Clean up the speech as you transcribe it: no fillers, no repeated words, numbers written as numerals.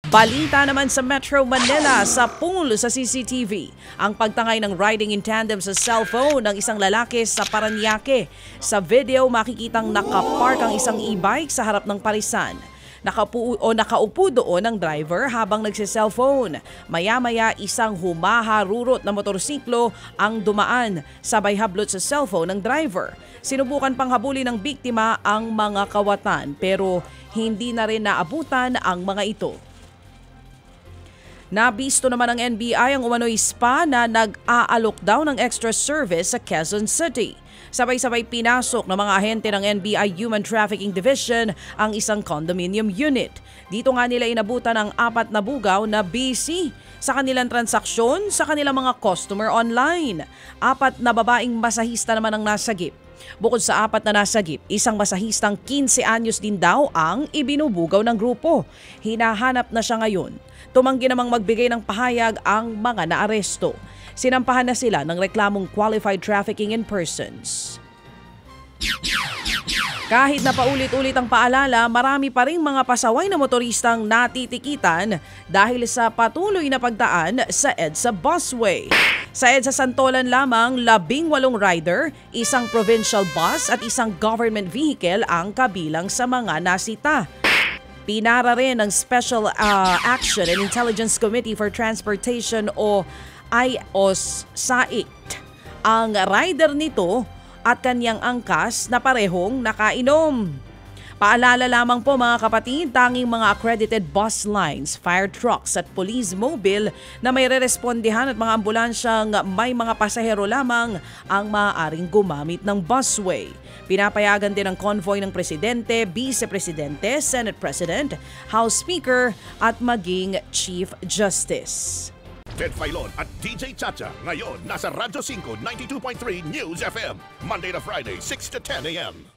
Balita naman sa Metro Manila sa pool sa CCTV. Ang pagtangay ng riding in tandem sa cellphone ng isang lalaki sa Parañaque. Sa video makikitang nakapark ang isang e-bike sa harap ng parisan. Nakaupo doon ang driver habang nagsiselfone. Maya-maya isang humaharurot na motorsiklo ang dumaan, sabay hablot sa cellphone ng driver. Sinubukan pang habulin ng biktima ang mga kawatan pero hindi na rin naabutan ang mga ito. Nabisto naman ng NBI ang umano'y spa na nag-aalok daw ng extra service sa Quezon City. Sabay-sabay pinasok ng mga ahente ng NBI Human Trafficking Division ang isang condominium unit. Dito nga nila inabutan ang 4 na bugaw na busy sa kanilang transaksyon sa kanilang mga customer online. 4 na babaeng masahista naman ang nasagip. Bukod sa 4 na nasagip, isang masahistang 15 anyos din daw ang ibinubugaw ng grupo. Hinahanap na siya ngayon. Tumanggi namang magbigay ng pahayag ang mga naaresto. Sinampahan na sila ng reklamong qualified trafficking in persons. Kahit na paulit-ulit ang paalala, marami pa ring mga pasaway na motoristang natitikitan dahil sa patuloy na pagdaan sa EDSA busway. Sa EDSA Santolan lamang, 18 rider, isang provincial bus at isang government vehicle ang kabilang sa mga nasita. Pinara rin ng Special Action and Intelligence Committee for Transportation o IOS-SAIT ang rider nito at kanyang angkas na parehong nakainom. Paalala lamang po mga kapatid, tanging mga accredited bus lines, fire trucks at police mobile na may rerespondihan at mga ambulansyang may mga pasahero lamang ang maaaring gumamit ng busway. Pinapayagan din ang convoy ng Presidente, Vice Presidente, Senate President, House Speaker at maging Chief Justice. Ted Filon at DJ Chacha ngayon nasa Radyo 5 92.3 News FM Monday to Friday 6 to 10 a.m.